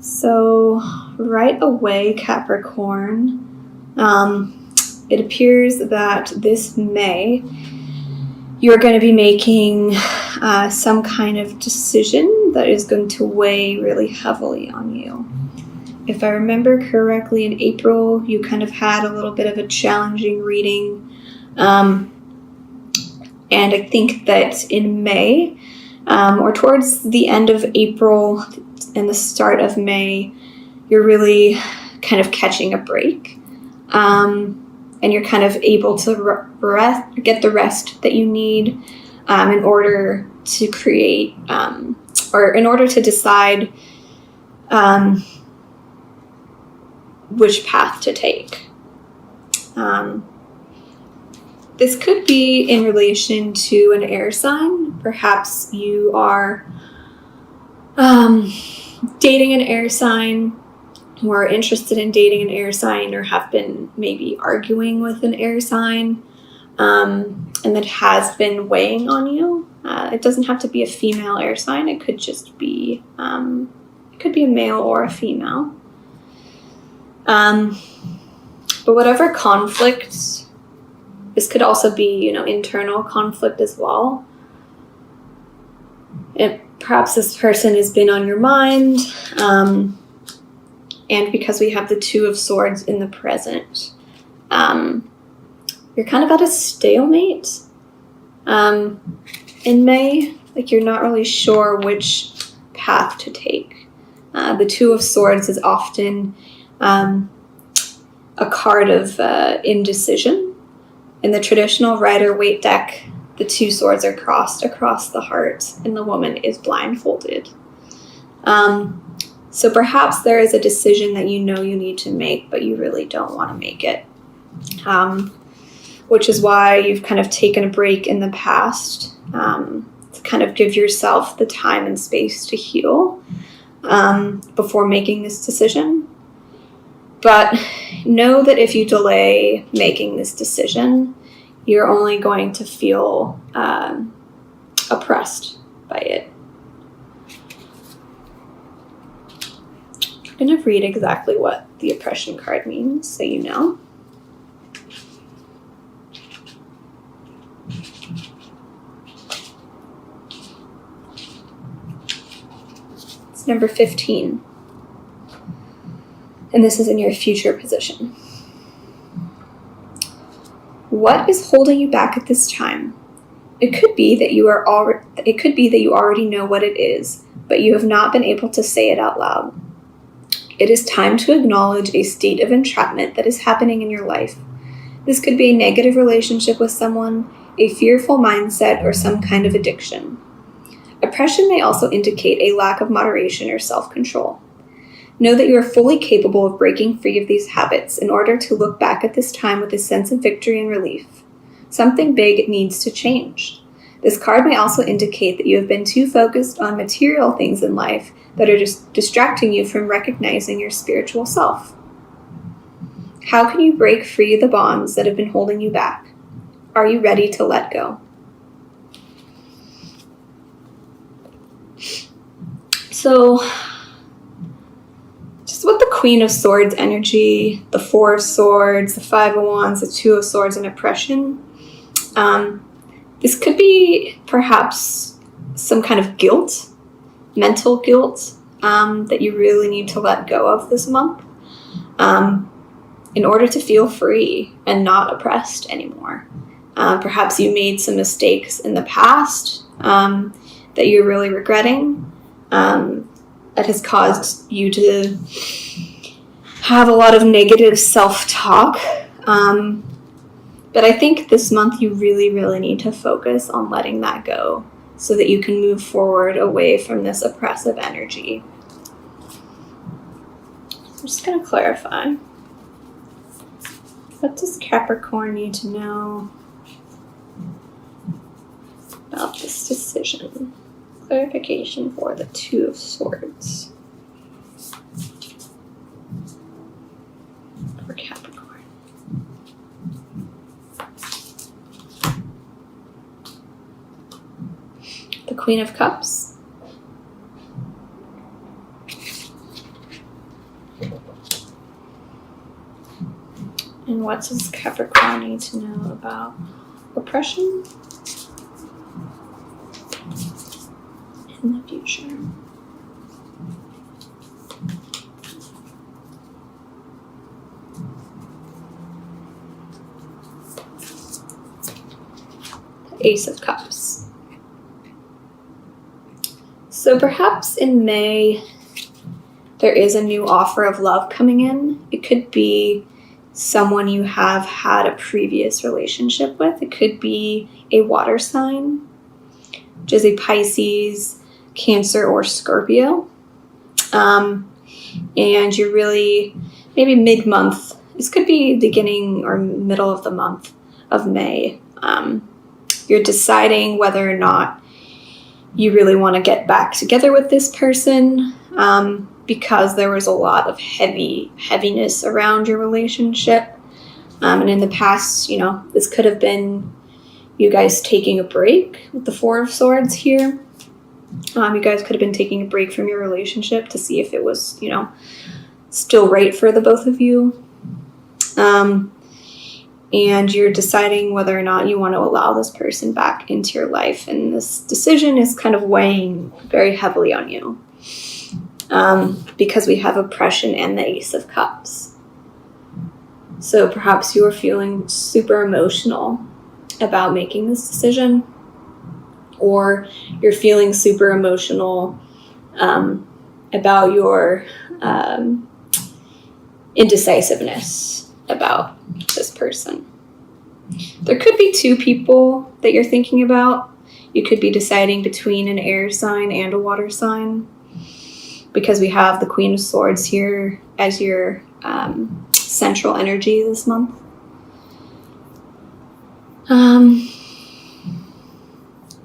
So right away, Capricorn, it appears that this May you're going to be making some kind of decision that is going to weigh really heavily on you. If I remember correctly, in April, you kind of had a little bit of a challenging reading. And I think that in May, or towards the end of April and the start of May, you're really kind of catching a break. And you're kind of able to get the rest that you need in order to create, or in order to decide which path to take. This could be in relation to an air sign. Perhaps you are dating an air sign, who are interested in dating an air sign, or have been maybe arguing with an air sign, and that has been weighing on you. It doesn't have to be a female air sign. It could just be, it could be a male or a female. But whatever conflict, this could also be, internal conflict as well. Perhaps this person has been on your mind, and because we have the Two of Swords in the present, you're kind of at a stalemate in May. Like, you're not really sure which path to take. The Two of Swords is often a card of indecision. In the traditional Rider-Waite deck, the two swords are crossed across the heart, and the woman is blindfolded. So perhaps there is a decision that you know you need to make, but you really don't want to make it. Which is why you've kind of taken a break in the past to kind of give yourself the time and space to heal before making this decision. But know that if you delay making this decision, you're only going to feel oppressed by it. I'm going to read exactly what the oppression card means, so you know. It's number 15. And this is in your future position. What is holding you back at this time? It could be that you already know what it is, but you have not been able to say it out loud. It is time to acknowledge a state of entrapment that is happening in your life. This could be a negative relationship with someone, a fearful mindset, or some kind of addiction. Oppression may also indicate a lack of moderation or self-control. Know that you are fully capable of breaking free of these habits in order to look back at this time with a sense of victory and relief. Something big needs to change. This card may also indicate that you have been too focused on material things in life that are just distracting you from recognizing your spiritual self. How can you break free of the bonds that have been holding you back? Are you ready to let go? So, just with the Queen of Swords energy, the Four of Swords, the Five of Wands, the Two of Swords, and oppression, this could be perhaps some kind of guilt, mental guilt, that you really need to let go of this month in order to feel free and not oppressed anymore. Perhaps you made some mistakes in the past that you're really regretting, that has caused you to have a lot of negative self-talk. But I think this month you really, really need to focus on letting that go so that you can move forward away from this oppressive energy. I'm just going to clarify. What does Capricorn need to know about this decision? Clarification for the Two of Swords for Capricorn. The Queen of Cups. And what does Capricorn need to know about oppression in the future? The Ace of Cups. So perhaps in May, there is a new offer of love coming in. It could be someone you have had a previous relationship with. It could be a water sign, which is a Pisces, Cancer, or Scorpio. And you're really, maybe mid-month, this could be beginning or middle of the month of May. You're deciding whether or not you really want to get back together with this person, because there was a lot of heaviness around your relationship. And in the past, this could have been you guys taking a break with the Four of Swords here. You guys could have been taking a break from your relationship to see if it was, still right for the both of you. And you're deciding whether or not you want to allow this person back into your life. And this decision is kind of weighing very heavily on you. Because we have oppression and the Ace of Cups. So perhaps you are feeling super emotional about making this decision, or you're feeling super emotional about your indecisiveness about this person. There could be two people that you're thinking about. You could be deciding between an air sign and a water sign, because we have the Queen of Swords here as your central energy this month. I'm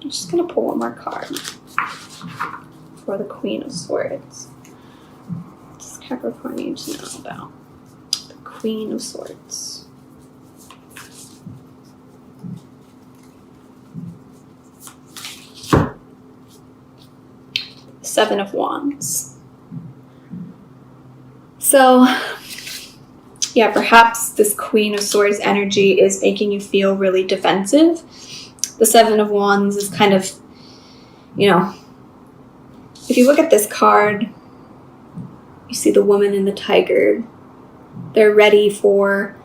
just going to pull one more card for the Queen of Swords. What does Capricorn need to know about the Queen of Swords? Seven of Wands. So, yeah, perhaps this Queen of Swords energy is making you feel really defensive. The Seven of Wands is kind of, if you look at this card, you see the woman and the tiger. They're ready for,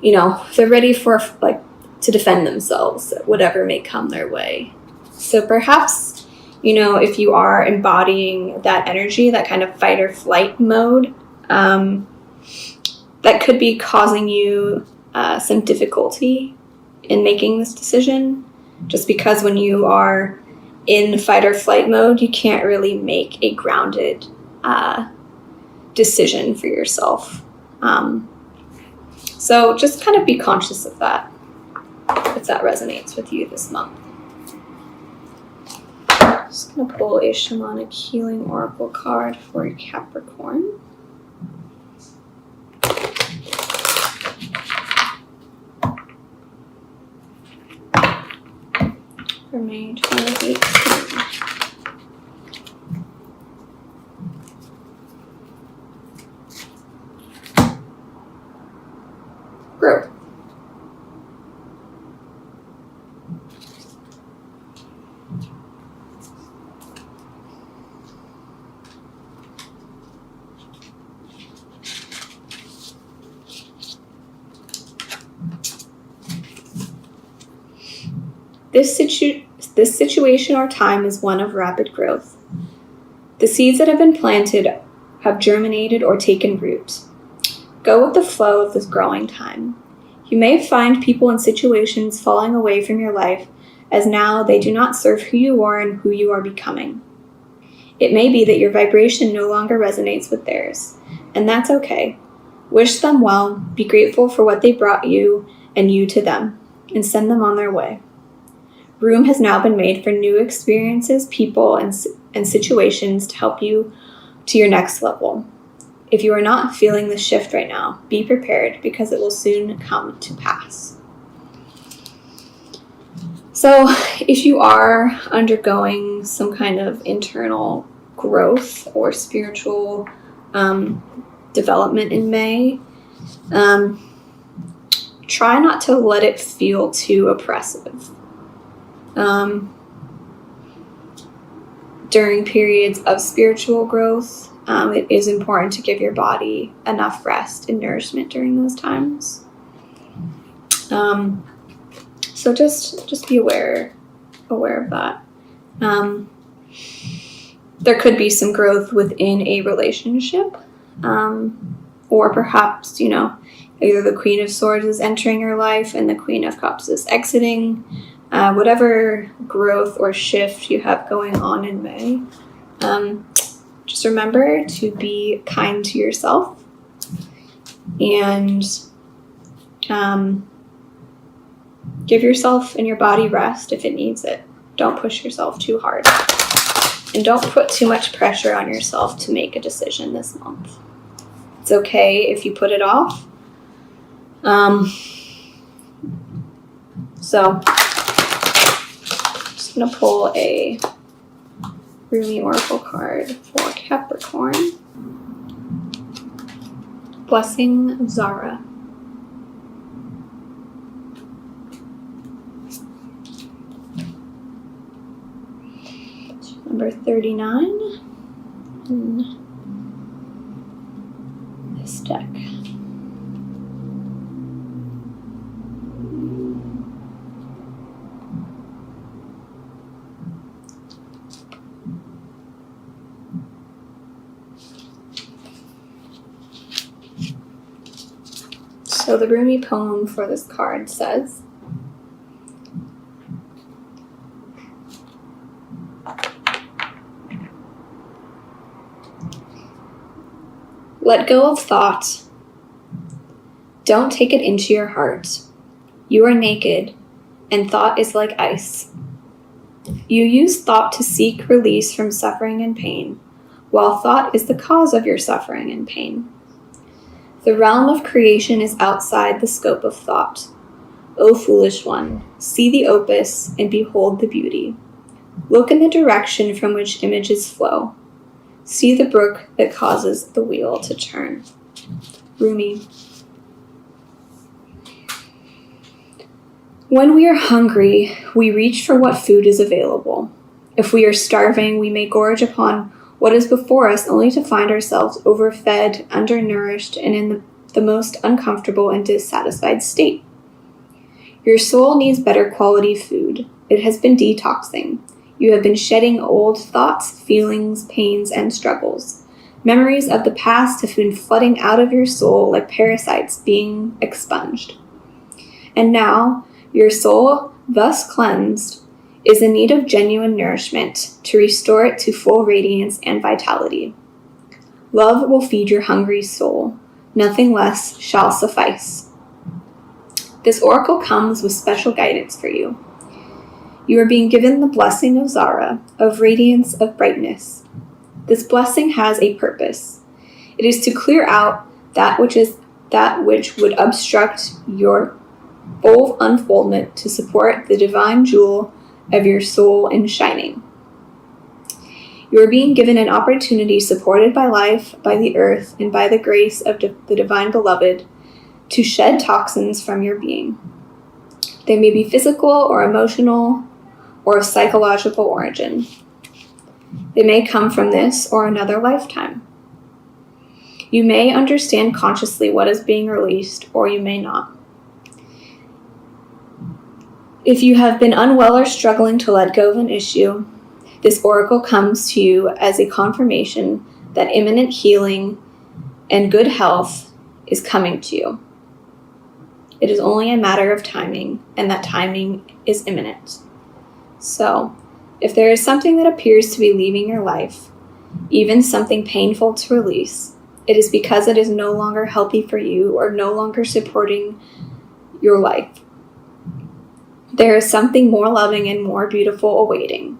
to defend themselves, whatever may come their way. So perhaps, if you are embodying that energy, that kind of fight or flight mode, that could be causing you some difficulty in making this decision, just because when you are in fight or flight mode, you can't really make a grounded decision for yourself. So just kind of be conscious of that, if that resonates with you this month. Just going to pull a Shamanic Healing Oracle card for Capricorn. For May 2018. Growth. This situation or time is one of rapid growth. The seeds that have been planted have germinated or taken root. Go with the flow of this growing time. You may find people and situations falling away from your life, as now they do not serve who you are and who you are becoming. It may be that your vibration no longer resonates with theirs, and that's okay. Wish them well, be grateful for what they brought you and you to them, and send them on their way. Room has now been made for new experiences, people, and situations to help you to your next level. If you are not feeling the shift right now, be prepared, because it will soon come to pass. So if you are undergoing some kind of internal growth or spiritual development in May. Try not to let it feel too oppressive. During periods of spiritual growth, it is important to give your body enough rest and nourishment during those times. So just be aware of that. There could be some growth within a relationship, or perhaps, either the Queen of Swords is entering your life and the Queen of Cups is exiting. Whatever growth or shift you have going on in May, just remember to be kind to yourself and give yourself and your body rest if it needs it. Don't push yourself too hard. And don't put too much pressure on yourself to make a decision this month. It's okay if you put it off. So, I'm just going to pull a Rumi Oracle card for Capricorn. Blessing of Zara. Number 39 in this deck. So the Rumi poem for this card says, let go of thought. Don't take it into your heart. You are naked, and thought is like ice. You use thought to seek release from suffering and pain, while thought is the cause of your suffering and pain. The realm of creation is outside the scope of thought. O foolish one, see the opus and behold the beauty. Look in the direction from which images flow. See the brook that causes the wheel to turn. Rumi. When we are hungry, we reach for what food is available. If we are starving, we may gorge upon what is before us only to find ourselves overfed, undernourished, and in the most uncomfortable and dissatisfied state. Your soul needs better quality food. It has been detoxing. You have been shedding old thoughts, feelings, pains, and struggles. Memories of the past have been flooding out of your soul like parasites being expunged. And now, your soul, thus cleansed, is in need of genuine nourishment to restore it to full radiance and vitality. Love will feed your hungry soul. Nothing less shall suffice. This oracle comes with special guidance for you. You are being given the blessing of Zara, of radiance, of brightness. This blessing has a purpose. It is to clear out that which would obstruct your full unfoldment to support the divine jewel of your soul in shining. You are being given an opportunity supported by life, by the earth, and by the grace of the divine beloved to shed toxins from your being. They may be physical or emotional or of psychological origin. They may come from this or another lifetime. You may understand consciously what is being released, or you may not. If you have been unwell or struggling to let go of an issue, this oracle comes to you as a confirmation that imminent healing and good health is coming to you. It is only a matter of timing, and that timing is imminent. So, if there is something that appears to be leaving your life, even something painful to release, it is because it is no longer healthy for you or no longer supporting your life. There is something more loving and more beautiful awaiting.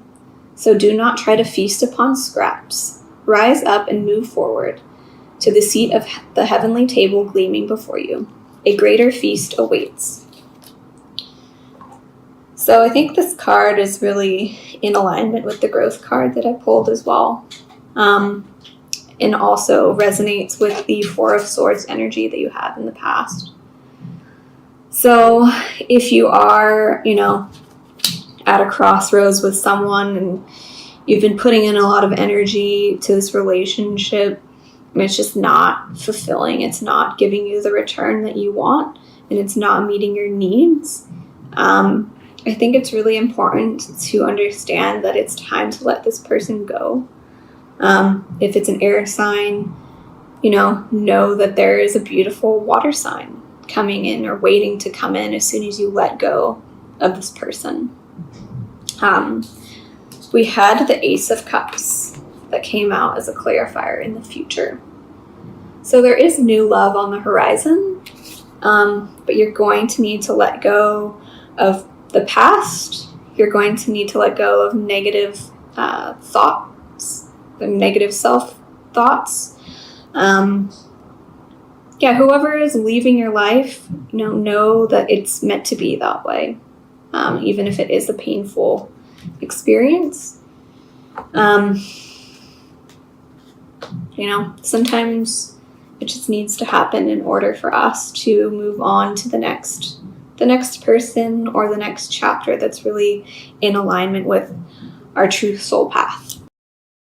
So do not try to feast upon scraps. Rise up and move forward to the seat of the heavenly table gleaming before you. A greater feast awaits. So I think this card is really in alignment with the growth card that I pulled as well. and also resonates with the Four of Swords energy that you had in the past. So if you are, at a crossroads with someone and you've been putting in a lot of energy to this relationship and it's just not fulfilling, it's not giving you the return that you want, and it's not meeting your needs, I think it's really important to understand that it's time to let this person go. If it's an air sign, know that there is a beautiful water sign coming in or waiting to come in as soon as you let go of this person. We had the Ace of Cups that came out as a clarifier in the future. So there is new love on the horizon, but you're going to need to let go of the past. You're going to need to let go of negative thoughts, the negative self-thoughts. Whoever is leaving your life, know that it's meant to be that way, even if it is a painful experience. Sometimes it just needs to happen in order for us to move on to the next person or the next chapter that's really in alignment with our true soul path.